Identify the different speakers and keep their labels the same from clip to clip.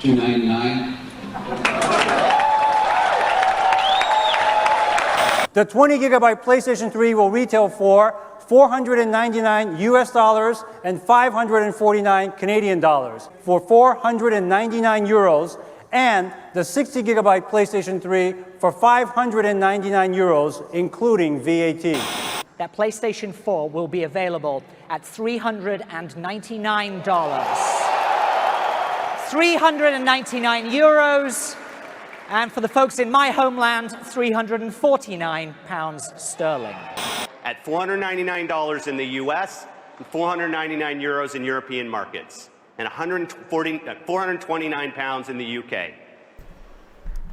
Speaker 1: $299.
Speaker 2: The 20 gigabyte PlayStation 3 will retail for $499 US dollars and 549 Canadian dollars for 499 euros, and the 60 gigabyte PlayStation 3 for 599 euros, including VAT.
Speaker 3: That PlayStation 4 will be available at $399. 399 euros. And for the folks in my homeland, £349 sterling.
Speaker 4: At $499 in the US, and 499 euros in European markets, and 429 pounds in the UK.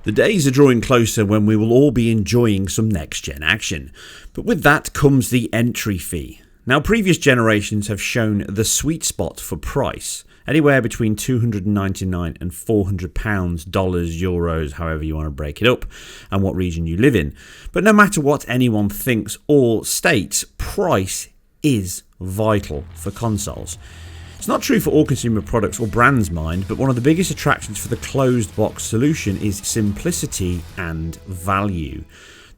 Speaker 5: The days are drawing closer when we will all be enjoying some next-gen action. But with that comes the entry fee. Now, previous generations have shown the sweet spot for price, anywhere between £299 and £400, dollars, euros, however you want to break it up, and what region you live in. But no matter what anyone thinks or states, price is vital for consoles. It's not true for all consumer products or brands, mind, but one of the biggest attractions for the closed box solution is simplicity and value.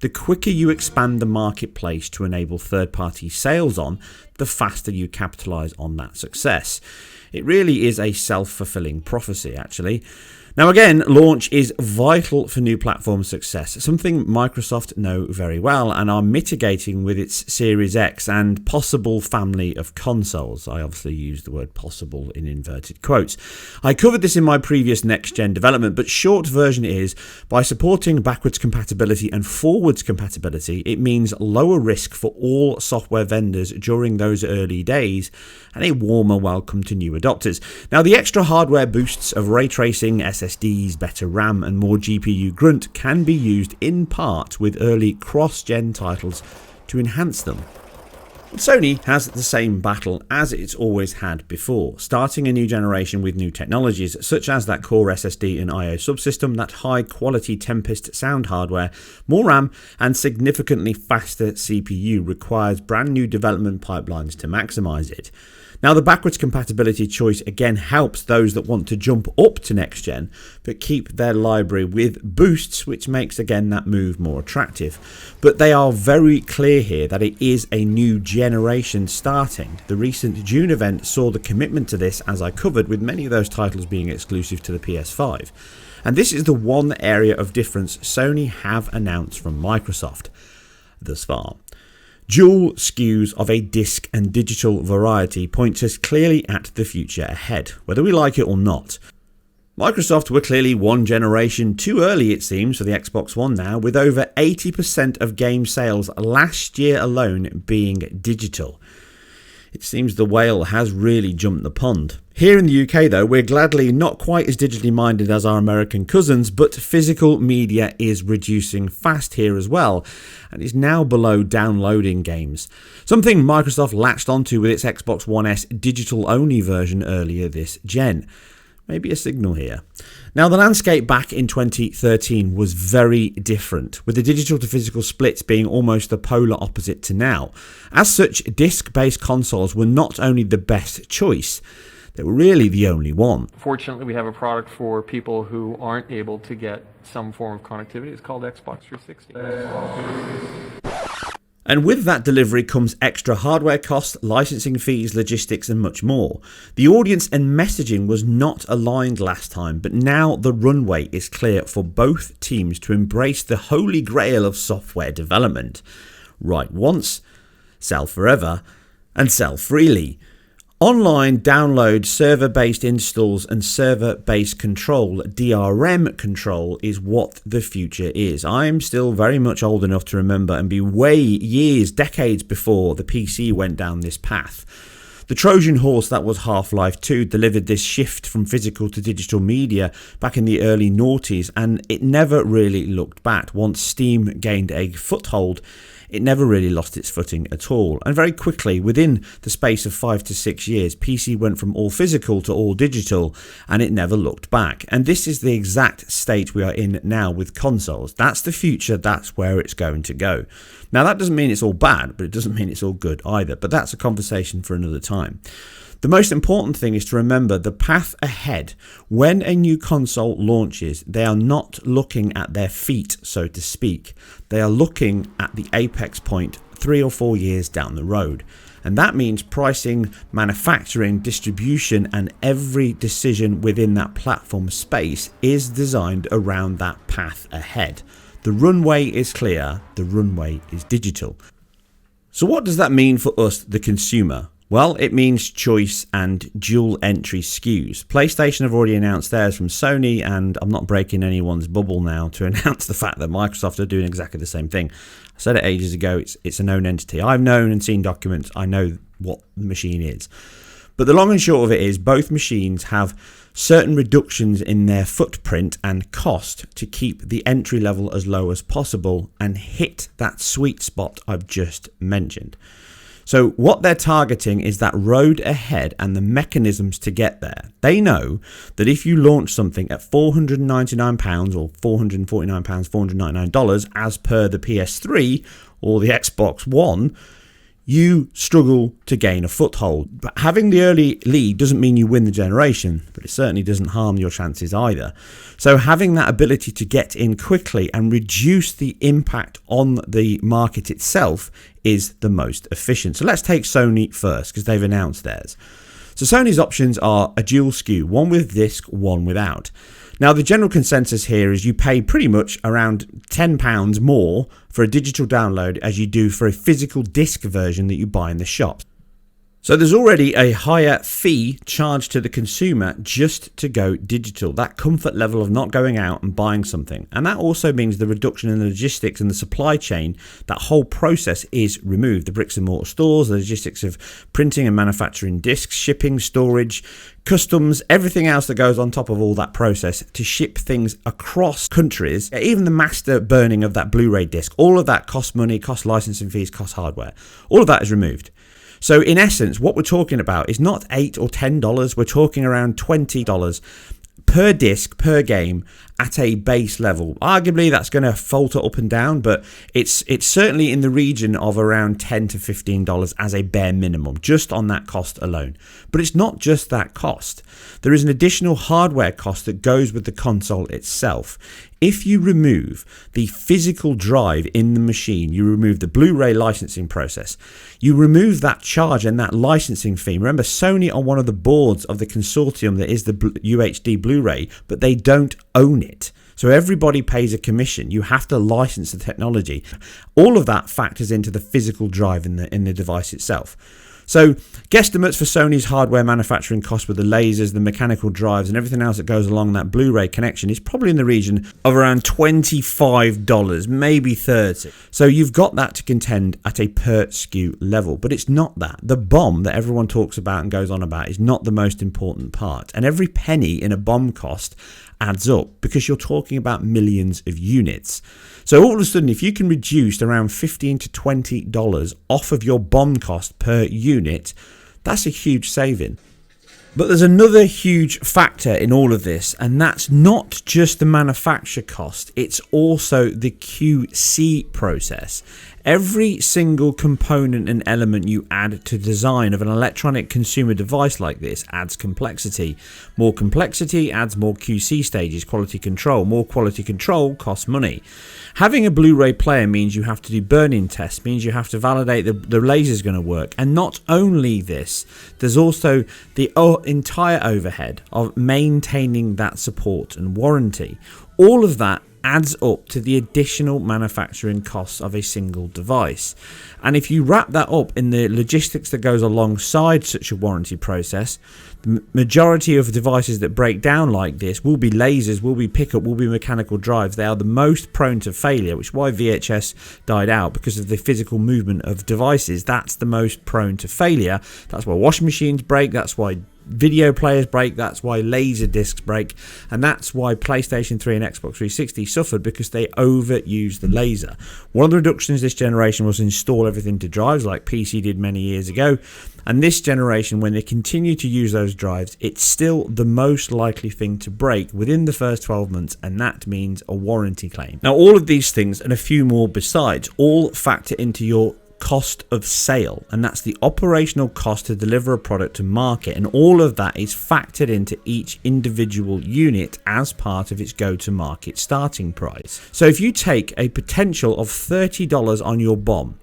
Speaker 5: The quicker you expand the marketplace to enable third-party sales on, the faster you capitalise on that success. It really is a self-fulfilling prophecy, actually. Now again, launch is vital for new platform success, something Microsoft know very well and are mitigating with its Series X and possible family of consoles. I obviously use the word possible in inverted quotes. I covered this in my previous next-gen development, but short version is, by supporting backwards compatibility and forwards compatibility, it means lower risk for all software vendors during those early days and a warmer welcome to new adopters. Now, the extra hardware boosts of ray tracing, SSDs, better RAM and more GPU grunt can be used in part with early cross-gen titles to enhance them. But Sony has the same battle as it's always had before, starting a new generation with new technologies such as that core SSD and I/O subsystem, that high-quality Tempest sound hardware, more RAM and significantly faster CPU requires brand new development pipelines to maximise it. Now, the backwards compatibility choice again helps those that want to jump up to next gen but keep their library with boosts, which makes again that move more attractive. But they are very clear here that it is a new generation starting. The recent June event saw the commitment to this, as I covered, with many of those titles being exclusive to the PS5. And this is the one area of difference Sony have announced from Microsoft thus far. Dual SKUs of a disc and digital variety points us clearly at the future ahead, whether we like it or not. Microsoft were clearly one generation too early, it seems, for the Xbox One now, with over 80% of game sales last year alone being digital. It seems the whale has really jumped the pond. Here in the UK though, we're gladly not quite as digitally minded as our American cousins, but physical media is reducing fast here as well, and is now below downloading games. Something Microsoft latched onto with its Xbox One S digital-only version earlier this gen. Maybe a signal here. Now, the landscape back in 2013 was very different, with the digital to physical splits being almost the polar opposite to now. As such, disc-based consoles were not only the best choice, they were really the only one.
Speaker 6: Fortunately, we have a product for people who aren't able to get some form of connectivity. It's called Xbox 360.
Speaker 5: And with that delivery comes extra hardware costs, licensing fees, logistics and much more. The audience and messaging was not aligned last time, but now the runway is clear for both teams to embrace the holy grail of software development. Write once, sell forever, and sell freely. Online download, server-based installs and server-based control, DRM control, is what the future is. I'm still very much old enough to remember and be way years, decades before the PC went down this path. The Trojan horse that was Half-Life 2 delivered this shift from physical to digital media back in the early noughties, and it never really looked back. Once Steam gained a foothold, it never really lost its footing at all. And very quickly, within the space of 5 to 6 years, PC went from all physical to all digital, and it never looked back. And this is the exact state we are in now with consoles. That's the future, that's where it's going to go. Now, that doesn't mean it's all bad, but it doesn't mean it's all good either. But that's a conversation for another time. The most important thing is to remember the path ahead. When a new console launches, they are not looking at their feet, so to speak. They are looking at the apex point 3 or 4 years down the road. And that means pricing, manufacturing, distribution, and every decision within that platform space is designed around that path ahead. The runway is clear, the runway is digital. So what does that mean for us, the consumer? Well, it means choice and dual entry SKUs. PlayStation have already announced theirs from Sony, and I'm not breaking anyone's bubble now to announce the fact that Microsoft are doing exactly the same thing. I said it ages ago, it's a known entity. I've known and seen documents, I know what the machine is. But the long and short of it is both machines have certain reductions in their footprint and cost to keep the entry level as low as possible and hit that sweet spot I've just mentioned. So what they're targeting is that road ahead and the mechanisms to get there. They know that if you launch something at £499 or £449, $499 as per the PS3 or the Xbox One, you struggle to gain a foothold. But having the early lead doesn't mean you win the generation, but it certainly doesn't harm your chances either. So having that ability to get in quickly and reduce the impact on the market itself is the most efficient. So let's take Sony first, because they've announced theirs. So Sony's options are a dual SKU, one with disc, one without. Now, the general consensus here is you pay pretty much around £10 more for a digital download as you do for a physical disc version that you buy in the shops. So there's already a higher fee charged to the consumer just to go digital, that comfort level of not going out and buying something. And that also means the reduction in the logistics and the supply chain, that whole process is removed. The bricks and mortar stores, the logistics of printing and manufacturing discs, shipping, storage, customs, everything else that goes on top of all that process to ship things across countries, even the master burning of that Blu-ray disc, all of that costs money, costs licensing fees, costs hardware. All of that is removed. So in essence, what we're talking about is not $8 or $10, we're talking around $20 per disc, per game, at a base level. Arguably, that's going to falter up and down, but it's certainly in the region of around $10 to $15 as a bare minimum, just on that cost alone. But it's not just that cost. There is an additional hardware cost that goes with the console itself. If you remove the physical drive in the machine, you remove the Blu-ray licensing process, you remove that charge and that licensing fee. Remember, Sony are one of the boards of the consortium that is the UHD Blu-ray, but they don't own it. So everybody pays a commission. You have to license the technology. All of that factors into the physical drive in the device itself. So guesstimates for Sony's hardware manufacturing costs with the lasers, the mechanical drives and everything else that goes along that Blu-ray connection is probably in the region of around $25, maybe $30. So you've got that to contend at a per SKU level, but it's not that. The BOM that everyone talks about and goes on about is not the most important part. And every penny in a BOM cost adds up because you're talking about millions of units. So all of a sudden, if you can reduce around $15 to $20 off of your BOM cost per unit, that's a huge saving. But there's another huge factor in all of this, and that's not just the manufacture cost, it's also the QC process. Every single component and element you add to design of an electronic consumer device like this adds complexity. More complexity adds more QC stages, quality control. More quality control costs money. Having a Blu-ray player means you have to do burn-in tests, means you have to validate the laser's going to work. And not only this, there's also the entire overhead of maintaining that support and warranty. All of that adds up to the additional manufacturing costs of a single device. And if you wrap that up in the logistics that goes alongside such a warranty process, the majority of devices that break down like this will be lasers, will be pickup, will be mechanical drives. They are the most prone to failure, which is why VHS died out, because of the physical movement of devices. That's the most prone to failure. That's why washing machines break, that's why video players break, that's why laser discs break, and that's why PlayStation 3 and Xbox 360 suffered, because they overused the laser. One of the reductions this generation was install everything to drives like PC did many years ago, and this generation, when they continue to use those drives, it's still the most likely thing to break within the first 12 months, and that means a warranty claim. Now all of these things and a few more besides all factor into your cost of sale, and that's the operational cost to deliver a product to market, and all of that is factored into each individual unit as part of its go-to-market starting price. So if you take a potential of $30 on your BOM,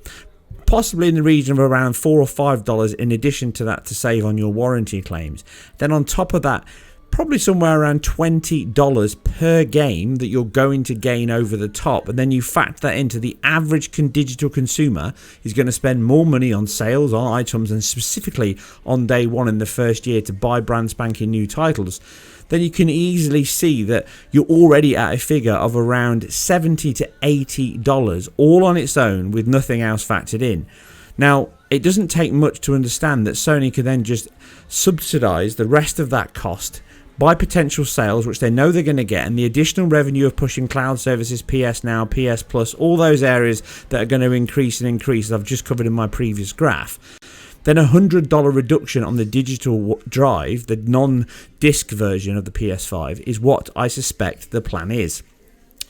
Speaker 5: possibly in the region of around $4 or $5 in addition to that to save on your warranty claims, then on top of that, probably somewhere around $20 per game that you're going to gain over the top, and then you factor that into the average digital consumer is going to spend more money on sales, on items, and specifically on day one in the first year to buy brand spanking new titles, then you can easily see that you're already at a figure of around $70 to $80 all on its own with nothing else factored in. Now, it doesn't take much to understand that Sony could then just subsidize the rest of that cost by potential sales, which they know they're going to get, and the additional revenue of pushing cloud services, PS Now, PS Plus, all those areas that are going to increase and increase, as I've just covered in my previous graph. Then a $100 reduction on the digital drive, the non-disc version of the PS5, is what I suspect the plan is.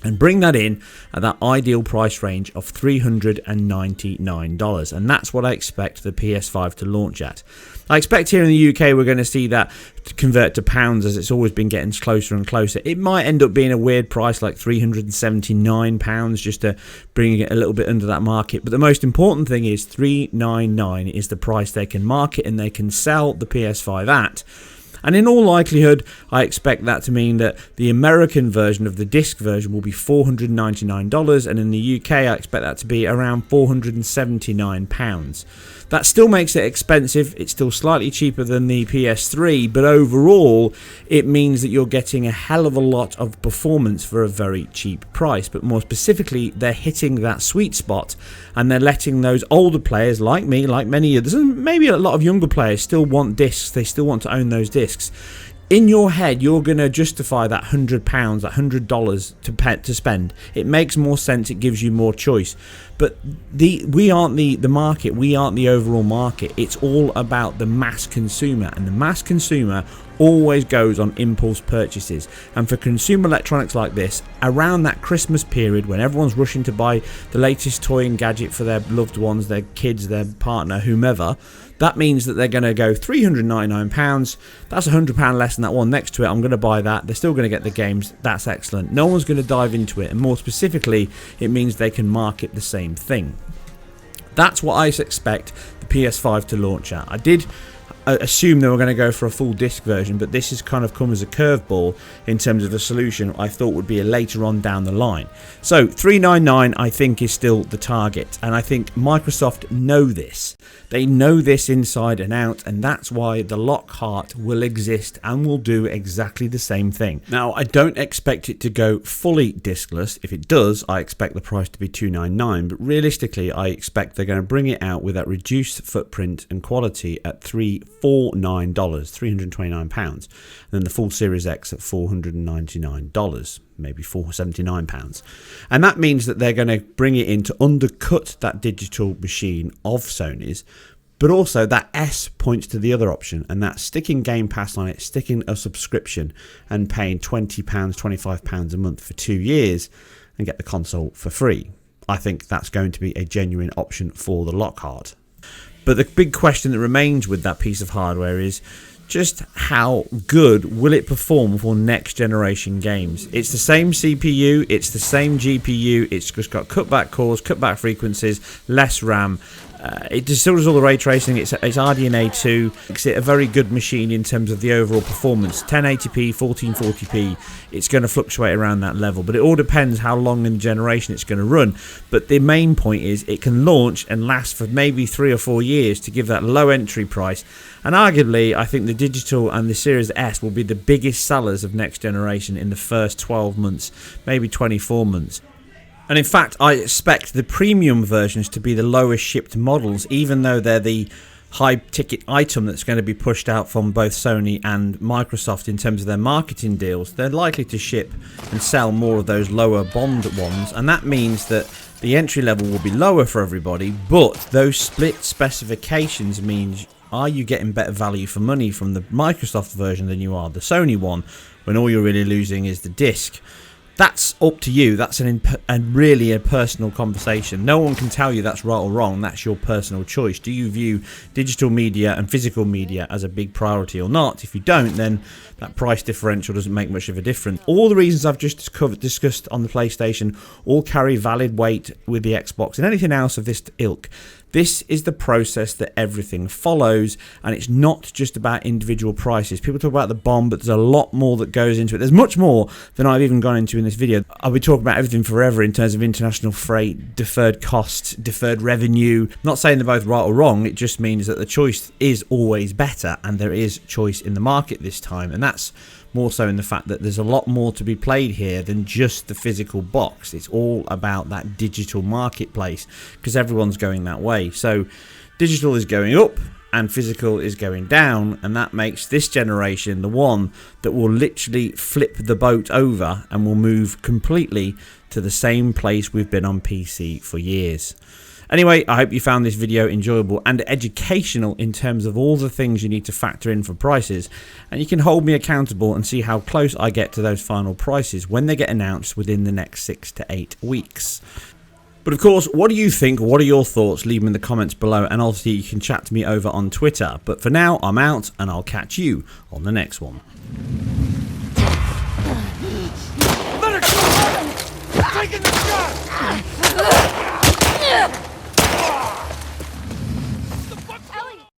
Speaker 5: And bring that in at that ideal price range of $399. And that's what I expect the PS5 to launch at. I expect here in the UK we're going to see that convert to pounds, as it's always been getting closer and closer. It might end up being a weird price like £379 just to bring it a little bit under that market. But the most important thing is $399 is the price they can market and they can sell the PS5 at. And in all likelihood, I expect that to mean that the American version of the disc version will be $499, and in the UK I expect that to be around £479. That still makes it expensive. It's still slightly cheaper than the PS3, but overall it means that you're getting a hell of a lot of performance for a very cheap price. But more specifically, they're hitting that sweet spot and they're letting those older players like me, like many others, and maybe a lot of younger players still want discs. They still want to own those discs. In your head, you're going to justify that £100, that $100 to spend. It makes more sense. It gives you more choice. But we aren't the market. We aren't the overall market. It's all about the mass consumer. And the mass consumer always goes on impulse purchases. And for consumer electronics like this, around that Christmas period when everyone's rushing to buy the latest toy and gadget for their loved ones, their kids, their partner, whomever, that means that they're going to go £399. That's £100 less than that one next to it. I'm going to buy that. They're still going to get the games. That's excellent. No one's going to dive into it. And more specifically, it means they can market the same thing. That's what I expect the PS5 to launch at. I did assume they were going to go for a full disc version, but this has kind of come as a curveball in terms of a solution I thought would be a later on down the line. So $399 I think is still the target, and I think Microsoft know this. They know this inside and out, and that's why the Lockhart will exist and will do exactly the same thing. Now, I don't expect it to go fully discless. If it does, I expect the price to be $299, but realistically I expect they're going to bring it out with that reduced footprint and quality at $349, £329, and then the full Series X at $499, maybe £479, and that means that they're going to bring it in to undercut that digital machine of Sony's. But also that S points to the other option, and that's sticking Game Pass on it, sticking a subscription and paying £20, £25 a month for 2 years and get the console for free. I think that's going to be a genuine option for the Lockhart. But the big question that remains with that piece of hardware is just how good will it perform for next generation games? It's the same CPU, it's the same GPU, it's just got cutback cores, cutback frequencies, less RAM. It still does all the ray tracing. It's RDNA 2. Makes it a very good machine in terms of the overall performance. 1080p, 1440p. It's going to fluctuate around that level, but it all depends how long in the generation it's going to run. But the main point is it can launch and last for maybe 3 or 4 years to give that low entry price. And arguably, I think the digital and the Series S will be the biggest sellers of next generation in the first 12 months, maybe 24 months. And in fact, I expect the premium versions to be the lowest shipped models, even though they're the high ticket item that's going to be pushed out from both Sony and Microsoft in terms of their marketing deals. They're likely to ship and sell more of those lower bond ones, and that means that the entry level will be lower for everybody, but those split specifications means, are you getting better value for money from the Microsoft version than you are the Sony one, when all you're really losing is the disc? That's up to you. That's really a personal conversation. No one can tell you that's right or wrong. That's your personal choice. Do you view digital media and physical media as a big priority or not? If you don't, then that price differential doesn't make much of a difference. All the reasons I've just discussed on the PlayStation all carry valid weight with the Xbox and anything else of this ilk. This is the process that everything follows, and it's not just about individual prices. People talk about the BOM, but there's a lot more that goes into it. There's much more than I've even gone into in this video. I'll be talking about everything forever in terms of international freight, deferred costs, deferred revenue. I'm not saying they're both right or wrong. It just means that the choice is always better, and there is choice in the market this time, and that's more so in the fact that there's a lot more to be played here than just the physical box. It's all about that digital marketplace because everyone's going that way. So digital is going up and physical is going down, and that makes this generation the one that will literally flip the boat over and will move completely to the same place we've been on PC for years. Anyway, I hope you found this video enjoyable and educational in terms of all the things you need to factor in for prices, and you can hold me accountable and see how close I get to those final prices when they get announced within the next 6 to 8 weeks. But of course, what do you think? What are your thoughts? Leave them in the comments below, and obviously you can chat to me over on Twitter. But for now, I'm out, and I'll catch you on the next one.
Speaker 1: Let her go! Taking the shot!